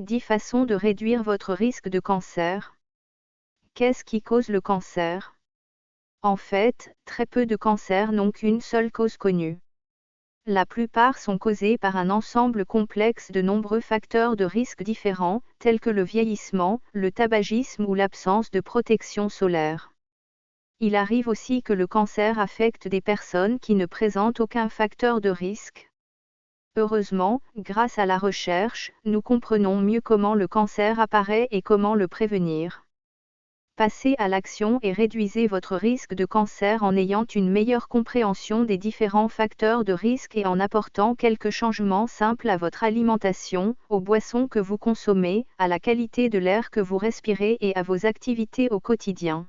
10 façons de réduire votre risque de cancer. Qu'est-ce qui cause le cancer? En fait, très peu de cancers n'ont qu'une seule cause connue. La plupart sont causés par un ensemble complexe de nombreux facteurs de risque différents, tels que le vieillissement, le tabagisme ou l'absence de protection solaire. Il arrive aussi que le cancer affecte des personnes qui ne présentent aucun facteur de risque. Heureusement, grâce à la recherche, nous comprenons mieux comment le cancer apparaît et comment le prévenir. Passez à l'action et réduisez votre risque de cancer en ayant une meilleure compréhension des différents facteurs de risque et en apportant quelques changements simples à votre alimentation, aux boissons que vous consommez, à la qualité de l'air que vous respirez et à vos activités au quotidien.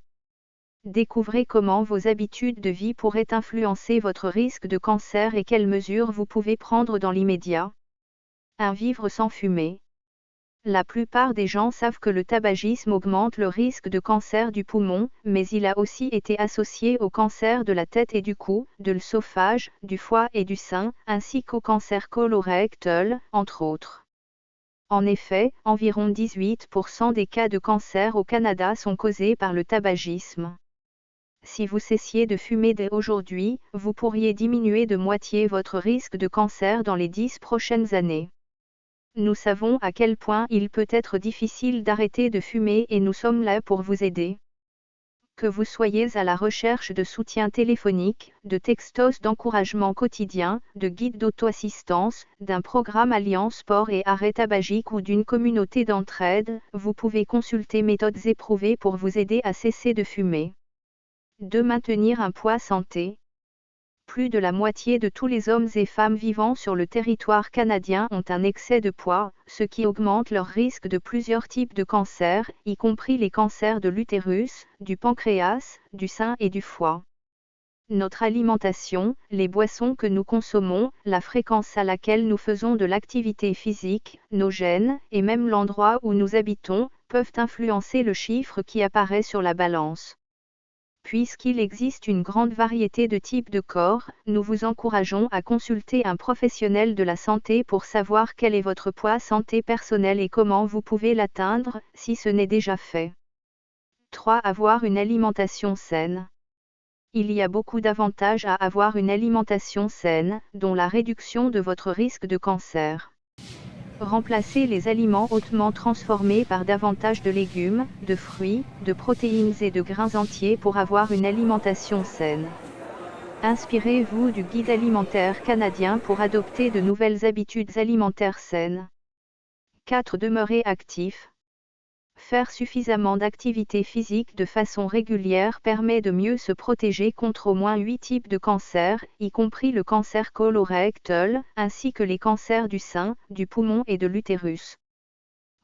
Découvrez comment vos habitudes de vie pourraient influencer votre risque de cancer et quelles mesures vous pouvez prendre dans l'immédiat. 1. Vivre sans fumer. La plupart des gens savent que le tabagisme augmente le risque de cancer du poumon, mais il a aussi été associé au cancer de la tête et du cou, de l'œsophage, du foie et du sein, ainsi qu'au cancer colorectal, entre autres. En effet, environ 18% des cas de cancer au Canada sont causés par le tabagisme. Si vous cessiez de fumer dès aujourd'hui, vous pourriez diminuer de moitié votre risque de cancer dans les 10 prochaines années. Nous savons à quel point il peut être difficile d'arrêter de fumer et nous sommes là pour vous aider. Que vous soyez à la recherche de soutien téléphonique, de textos d'encouragement quotidien, de guides d'auto-assistance, d'un programme Alliance Sport et Arrêt Tabagique ou d'une communauté d'entraide, vous pouvez consulter méthodes éprouvées pour vous aider à cesser de fumer. 2. Maintenir un poids santé. Plus de la moitié de tous les hommes et femmes vivant sur le territoire canadien ont un excès de poids, ce qui augmente leur risque de plusieurs types de cancers, y compris les cancers de l'utérus, du pancréas, du sein et du foie. Notre alimentation, les boissons que nous consommons, la fréquence à laquelle nous faisons de l'activité physique, nos gènes, et même l'endroit où nous habitons, peuvent influencer le chiffre qui apparaît sur la balance. Puisqu'il existe une grande variété de types de corps, nous vous encourageons à consulter un professionnel de la santé pour savoir quel est votre poids santé personnel et comment vous pouvez l'atteindre, si ce n'est déjà fait. 3. Avoir une alimentation saine. Il y a beaucoup d'avantages à avoir une alimentation saine, dont la réduction de votre risque de cancer. Remplacez les aliments hautement transformés par davantage de légumes, de fruits, de protéines et de grains entiers pour avoir une alimentation saine. Inspirez-vous du guide alimentaire canadien pour adopter de nouvelles habitudes alimentaires saines. 4. Demeurer actif. Faire suffisamment d'activité physique de façon régulière permet de mieux se protéger contre au moins 8 types de cancers, y compris le cancer colorectal, ainsi que les cancers du sein, du poumon et de l'utérus.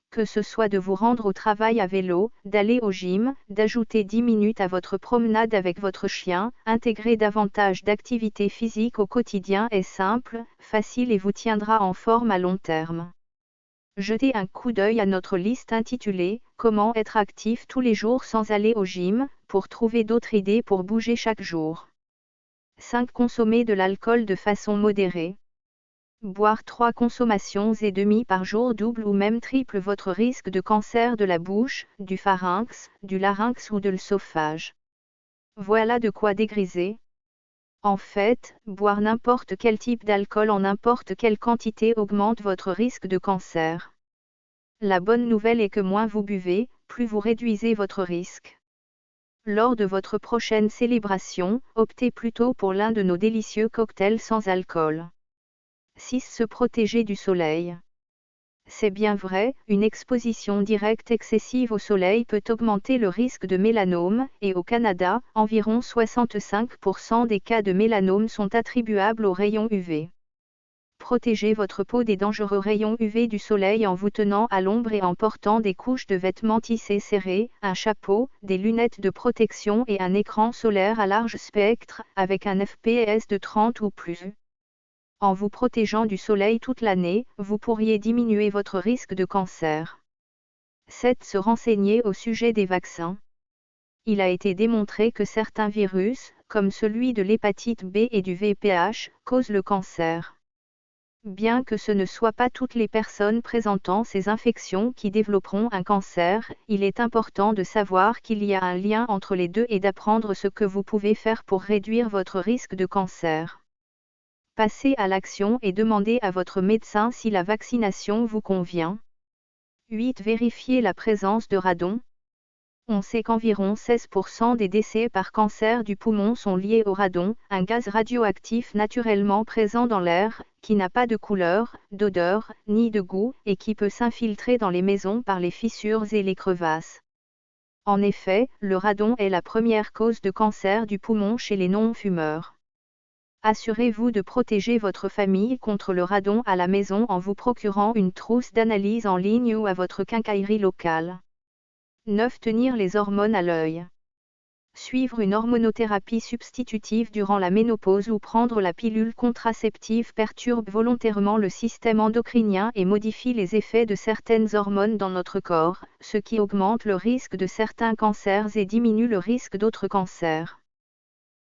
Que ce soit de vous rendre au travail à vélo, d'aller au gym, d'ajouter 10 minutes à votre promenade avec votre chien, intégrer davantage d'activité physique au quotidien est simple, facile et vous tiendra en forme à long terme. Jetez un coup d'œil à notre liste intitulée « Comment être actif tous les jours sans aller au gym » pour trouver d'autres idées pour bouger chaque jour. 5. Consommer de l'alcool de façon modérée. Boire 3 consommations et demie par jour double ou même triple votre risque de cancer de la bouche, du pharynx, du larynx ou de l'œsophage. Voilà de quoi dégriser. En fait, boire n'importe quel type d'alcool en n'importe quelle quantité augmente votre risque de cancer. La bonne nouvelle est que moins vous buvez, plus vous réduisez votre risque. Lors de votre prochaine célébration, optez plutôt pour l'un de nos délicieux cocktails sans alcool. 6. Se protéger du soleil. C'est bien vrai, une exposition directe excessive au soleil peut augmenter le risque de mélanome, et au Canada, environ 65% des cas de mélanome sont attribuables aux rayons UV. Protégez votre peau des dangereux rayons UV du soleil en vous tenant à l'ombre et en portant des couches de vêtements tissés serrés, un chapeau, des lunettes de protection et un écran solaire à large spectre, avec un FPS de 30 ou plus. En vous protégeant du soleil toute l'année, vous pourriez diminuer votre risque de cancer. 7. Se renseigner au sujet des vaccins. Il a été démontré que certains virus, comme celui de l'hépatite B et du VPH, causent le cancer. Bien que ce ne soit pas toutes les personnes présentant ces infections qui développeront un cancer, il est important de savoir qu'il y a un lien entre les deux et d'apprendre ce que vous pouvez faire pour réduire votre risque de cancer. Passez à l'action et demandez à votre médecin si la vaccination vous convient. 8. Vérifiez la présence de radon. On sait qu'environ 16% des décès par cancer du poumon sont liés au radon, un gaz radioactif naturellement présent dans l'air, qui n'a pas de couleur, d'odeur, ni de goût, et qui peut s'infiltrer dans les maisons par les fissures et les crevasses. En effet, le radon est la première cause de cancer du poumon chez les non-fumeurs. Assurez-vous de protéger votre famille contre le radon à la maison en vous procurant une trousse d'analyse en ligne ou à votre quincaillerie locale. 9. Tenir les hormones à l'œil. Suivre une hormonothérapie substitutive durant la ménopause ou prendre la pilule contraceptive perturbe volontairement le système endocrinien et modifie les effets de certaines hormones dans notre corps, ce qui augmente le risque de certains cancers et diminue le risque d'autres cancers.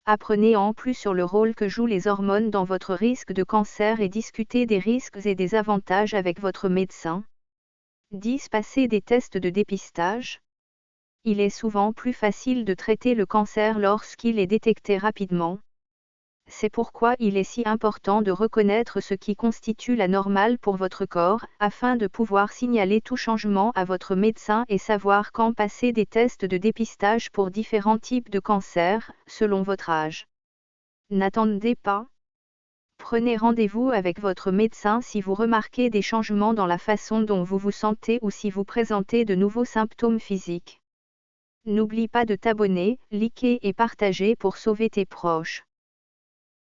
Apprenez en plus sur le rôle que jouent les hormones dans votre risque de cancer et discutez des risques et des avantages avec votre médecin. 10. Passer des tests de dépistage. Il est souvent plus facile de traiter le cancer lorsqu'il est détecté rapidement. C'est pourquoi il est si important de reconnaître ce qui constitue la normale pour votre corps, afin de pouvoir signaler tout changement à votre médecin et savoir quand passer des tests de dépistage pour différents types de cancers, selon votre âge. N'attendez pas. Prenez rendez-vous avec votre médecin si vous remarquez des changements dans la façon dont vous vous sentez ou si vous présentez de nouveaux symptômes physiques. N'oublie pas de t'abonner, liker et partager pour sauver tes proches.